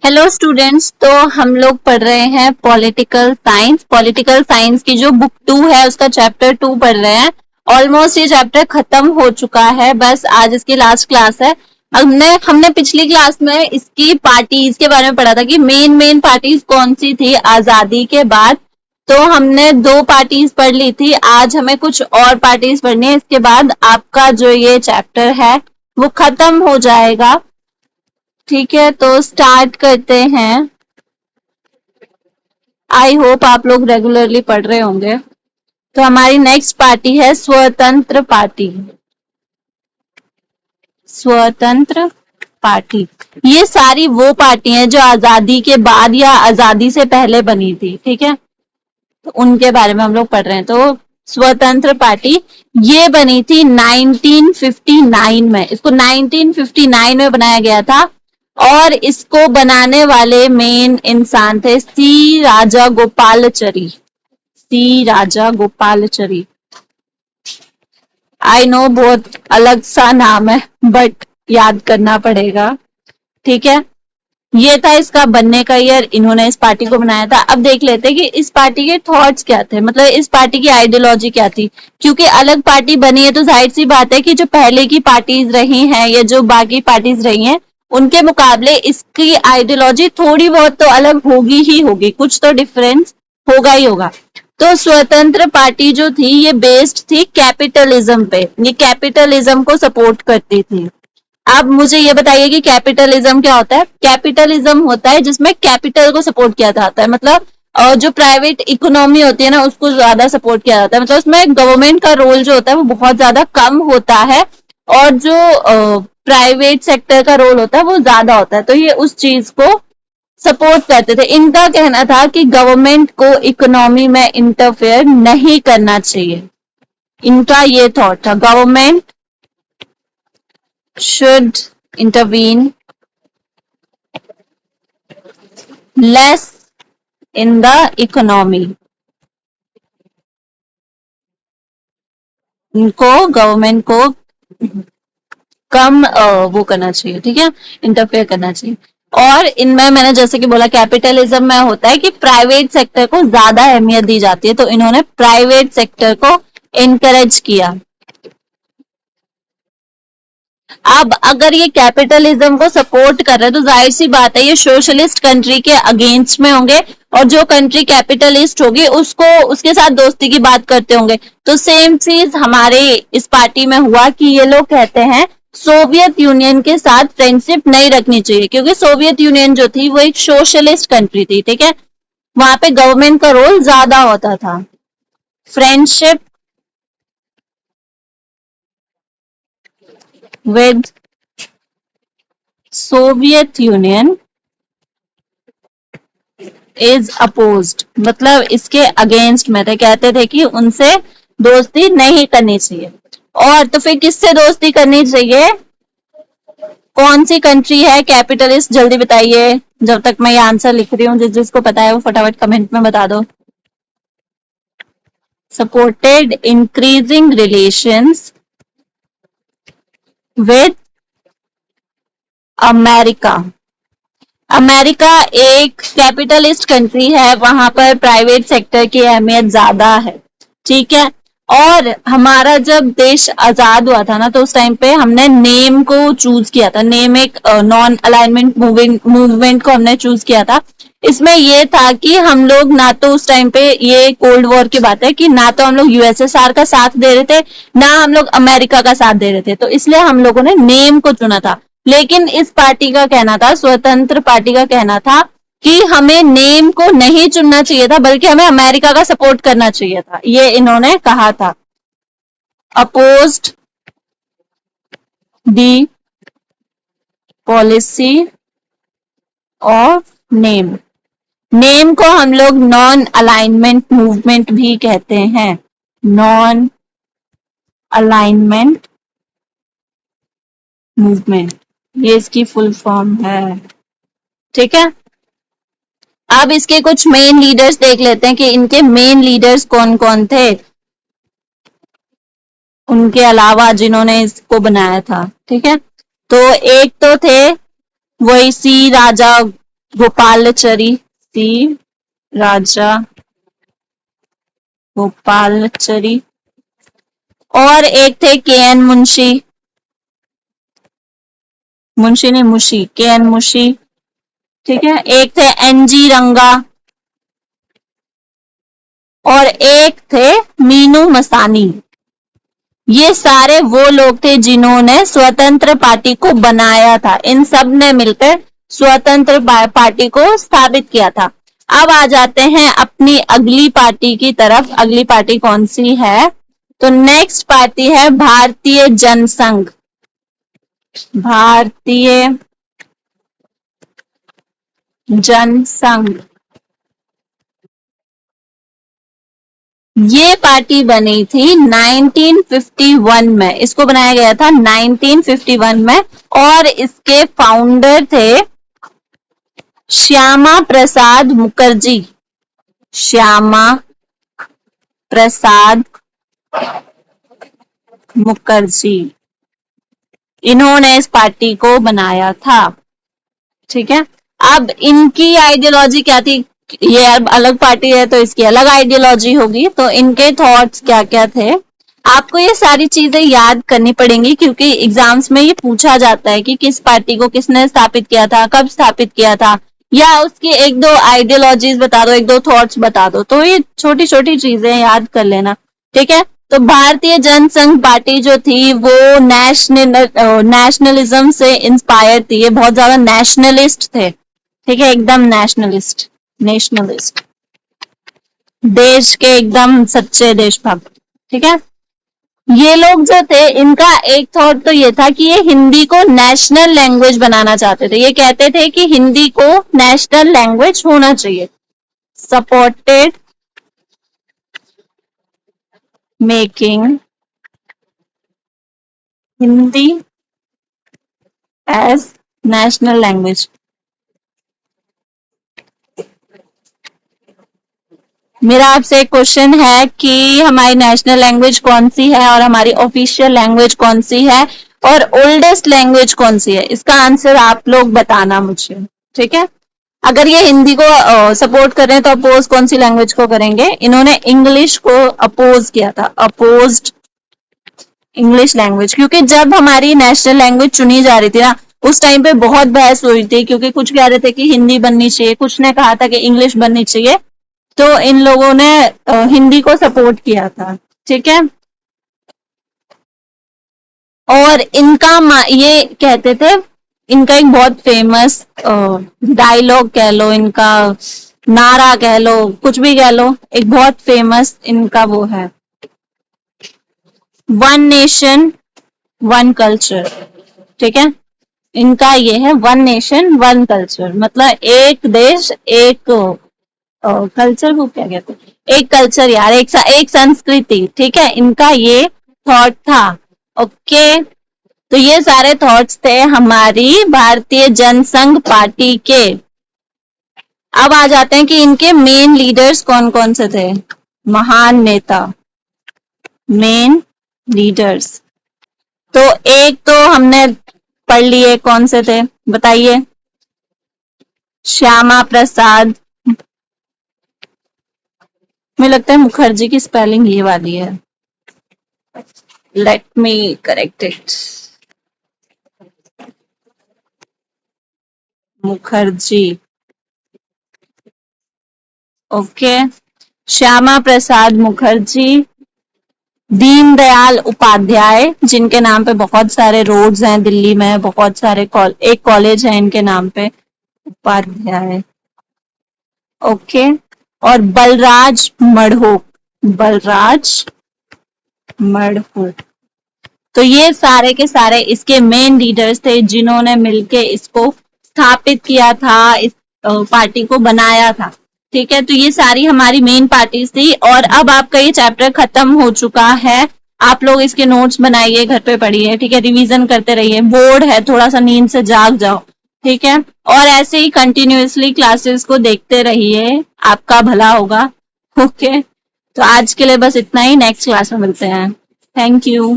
Hello students, तो हम लोग पढ़ रहे हैं पॉलिटिकल साइंस। पॉलिटिकल साइंस की जो बुक 2 है उसका चैप्टर 2 पढ़ रहे हैं। ऑलमोस्ट ये चैप्टर खत्म हो चुका है, बस आज इसकी लास्ट क्लास है। हमने पिछली क्लास में इसकी पार्टीज के बारे में पढ़ा था कि मेन पार्टीज कौन सी थी आजादी के बाद। तो हमने 2 पार्टीज पढ़ ली थी, आज हमें कुछ और पार्टीज पढ़नी है। इसके बाद आपका जो ये चैप्टर है वो खत्म हो जाएगा। ठीक है, तो स्टार्ट करते हैं। आई होप आप लोग रेगुलरली पढ़ रहे होंगे। तो हमारी नेक्स्ट पार्टी है स्वतंत्र पार्टी। स्वतंत्र पार्टी, ये सारी वो पार्टी हैं जो आजादी के बाद या आजादी से पहले बनी थी। ठीक है, तो उनके बारे में हम लोग पढ़ रहे हैं। तो स्वतंत्र पार्टी ये बनी थी 1959 में। इसको 1959 में बनाया गया था और इसको बनाने वाले मेन इंसान थे सी राजा गोपालचरी। सी राजा गोपालचरी। आई नो बहुत अलग सा नाम है बट याद करना पड़ेगा। ठीक है, ये था इसका बनने का ईयर, इन्होंने इस पार्टी को बनाया था। अब देख लेते हैं कि इस पार्टी के थॉट्स क्या थे, मतलब इस पार्टी की आइडियोलॉजी क्या थी। क्योंकि अलग पार्टी बनी है तो जाहिर सी बात है कि जो पहले की पार्टीज रही हैं या जो बाकी पार्टीज रही हैं उनके मुकाबले इसकी आइडियोलॉजी थोड़ी बहुत तो अलग होगी ही होगी, कुछ तो डिफरेंस होगा ही होगा। तो स्वतंत्र पार्टी जो थी ये बेस्ड थी कैपिटलिज्म पे, ये कैपिटलिज्म को सपोर्ट करती थी। अब मुझे ये बताइए कि कैपिटलिज्म क्या होता है। कैपिटलिज्म होता है जिसमें कैपिटल को सपोर्ट किया जाता है, मतलब जो प्राइवेट इकोनॉमी होती है ना उसको ज्यादा सपोर्ट किया जाता है, मतलब उसमें गवर्नमेंट का रोल जो होता है वो बहुत ज्यादा कम होता है और जो प्राइवेट सेक्टर का रोल होता है वो ज्यादा होता है। तो ये उस चीज को सपोर्ट करते थे। इनका कहना था कि गवर्नमेंट को इकोनॉमी में इंटरफेयर नहीं करना चाहिए। इनका ये थॉट था, government should intervene less in the economy। इनको गवर्नमेंट को कम वो करना चाहिए, ठीक है, इंटरफेयर करना चाहिए। और इनमें मैंने जैसे कि बोला कैपिटलिज्म में होता है कि प्राइवेट सेक्टर को ज्यादा अहमियत दी जाती है, तो इन्होंने प्राइवेट सेक्टर को इनकरेज किया। अब अगर ये कैपिटलिज्म को सपोर्ट कर रहे हैं तो जाहिर सी बात है ये सोशलिस्ट कंट्री के अगेंस्ट में होंगे और जो कंट्री कैपिटलिस्ट होगी उसको उसके साथ दोस्ती की बात करते होंगे। तो सेम चीज हमारे इस पार्टी में हुआ कि ये लोग कहते हैं सोवियत यूनियन के साथ फ्रेंडशिप नहीं रखनी चाहिए, क्योंकि सोवियत यूनियन जो थी वो एक सोशलिस्ट कंट्री थी। ठीक है, वहां पे गवर्नमेंट का रोल ज्यादा होता था। Friendship with Soviet union is opposed, मतलब इसके अगेंस्ट में थे, कहते थे कि उनसे दोस्ती नहीं करनी चाहिए। और तो फिर किससे दोस्ती करनी चाहिए, कौन सी कंट्री है कैपिटलिस्ट, जल्दी बताइए। जब तक मैं ये आंसर लिख रही हूँ जिसको पता है वो फटाफट कमेंट में बता दो। Supported increasing relations with America. America एक कैपिटलिस्ट कंट्री है, वहां पर प्राइवेट सेक्टर की अहमियत ज्यादा है। ठीक है, और हमारा जब देश आजाद हुआ था ना तो उस टाइम पे हमने नेम को चूज किया था। नेम एक नॉन अलाइनमेंट मूवमेंट को हमने चूज किया था। इसमें ये था कि हम लोग ना तो उस टाइम पे, ये कोल्ड वॉर की बात है, कि ना तो हम लोग यूएसएसआर का साथ दे रहे थे ना हम लोग अमेरिका का साथ दे रहे थे, तो इसलिए हम लोगों ने नेम को चुना था। लेकिन इस पार्टी का कहना था, स्वतंत्र पार्टी का कहना था कि हमें नेम को नहीं चुनना चाहिए था बल्कि हमें अमेरिका का सपोर्ट करना चाहिए था, ये इन्होंने कहा था। Opposed the policy of name. Name को हम लोग नॉन अलाइनमेंट मूवमेंट भी कहते हैं। नॉन अलाइनमेंट मूवमेंट, ये इसकी फुल फॉर्म है। ठीक है, अब इसके कुछ मेन लीडर्स देख लेते हैं कि इनके मेन लीडर्स कौन कौन थे उनके अलावा जिन्होंने इसको बनाया था। ठीक है, तो एक तो थे वही सी राजा गोपालचरी, सी राजा गोपालचरी। और एक थे के एन मुंशी, मुंशी नहीं मुशी, के एन मुशी। ठीक है, एक थे एन जी रंगा और एक थे मीनू मसानी। ये सारे वो लोग थे जिन्होंने स्वतंत्र पार्टी को बनाया था। इन सब ने मिलकर स्वतंत्र पार्टी को स्थापित किया था। अब आ जाते हैं अपनी अगली पार्टी की तरफ। अगली पार्टी कौन सी है? तो नेक्स्ट पार्टी है भारतीय जनसंघ। भारतीय जनसंघ, ये पार्टी बनी थी 1951 में। इसको बनाया गया था 1951 में और इसके फाउंडर थे श्यामा प्रसाद मुखर्जी। श्यामा प्रसाद मुखर्जी, इन्होंने इस पार्टी को बनाया था। ठीक है, अब इनकी आइडियोलॉजी क्या थी? ये अब अलग पार्टी है तो इसकी अलग आइडियोलॉजी होगी। तो इनके थॉट्स क्या क्या थे, आपको ये सारी चीजें याद करनी पड़ेंगी क्योंकि एग्जाम्स में ये पूछा जाता है कि किस पार्टी को किसने स्थापित किया था, कब स्थापित किया था, या उसकी एक दो आइडियोलॉजीज बता दो, एक दो थॉट्स बता दो। तो ये छोटी छोटी चीजें याद कर लेना। ठीक है, तो भारतीय जनसंघ पार्टी जो थी वो नेशनलिज्म से इंस्पायर थी। ये बहुत ज्यादा नेशनलिस्ट थे। ठीक है, एकदम नेशनलिस्ट, नेशनलिस्ट, देश के एकदम सच्चे देशभक्त। ठीक है, ये लोग जो थे इनका एक थॉट तो ये था कि ये हिंदी को नेशनल लैंग्वेज बनाना चाहते थे। ये कहते थे कि हिंदी को नेशनल लैंग्वेज होना चाहिए। Supported making Hindi as national language. मेरा आपसे एक क्वेश्चन है कि हमारी नेशनल लैंग्वेज कौन सी है और हमारी ऑफिशियल लैंग्वेज कौन सी है और ओल्डेस्ट लैंग्वेज कौन सी है? इसका आंसर आप लोग बताना मुझे। ठीक है, अगर ये हिंदी को सपोर्ट कर रहे हैं तो अपोज कौन सी लैंग्वेज को करेंगे? इन्होंने इंग्लिश को अपोज किया था, अपोज्ड इंग्लिश लैंग्वेज। क्योंकि जब हमारी नेशनल लैंग्वेज चुनी जा रही थी ना, उस टाइम पे बहुत बहस हुई थी क्योंकि कुछ कह रहे थे कि हिंदी बननी चाहिए, कुछ ने कहा था कि इंग्लिश बननी चाहिए। तो इन लोगों ने हिंदी को सपोर्ट किया था। ठीक है, और इनका ये कहते थे, इनका एक बहुत फेमस डायलॉग कह लो, इनका नारा कह लो, कुछ भी कह लो, एक बहुत फेमस इनका वो है, वन नेशन वन कल्चर। ठीक है, इनका ये है वन नेशन वन कल्चर, मतलब एक देश एक कल्चर, वो क्या कहते हैं, एक कल्चर यार, एक संस्कृति। ठीक है, इनका ये थॉट था। ओके, तो ये सारे थॉट्स थे हमारी भारतीय जनसंघ पार्टी के। अब आ जाते हैं कि इनके मेन लीडर्स कौन कौन से थे, महान नेता, मेन लीडर्स। तो एक तो हमने पढ़ लिए, कौन से थे बताइए? श्यामा प्रसाद, मुझे लगता है मुखर्जी की स्पेलिंग ये वाली है, let me correct it, Mukherjee. Okay, Shyama Prasad Mukherjee, Deendayal Upadhyay, जिनके नाम पे बहुत सारे रोड्स हैं दिल्ली में, बहुत सारे एक कॉलेज है इनके नाम पे, उपाध्याय। ओके, और बलराज मड़ोक, बलराज मड़ोक। तो ये सारे के सारे इसके मेन लीडर्स थे जिन्होंने मिलके इसको स्थापित किया था, इस पार्टी को बनाया था। ठीक है, तो ये सारी हमारी मेन पार्टीज थी। और अब आपका ये चैप्टर खत्म हो चुका है। आप लोग इसके नोट्स बनाइए, घर पे पढ़िए। ठीक है, रिवीजन करते रहिए, बोर्ड है, थोड़ा सा नींद से जाग जाओ। ठीक है, और ऐसे ही कंटिन्यूअसली क्लासेस को देखते रहिए, आपका भला होगा। ओके, तो आज के लिए बस इतना ही, नेक्स्ट क्लास में मिलते हैं। Thank you.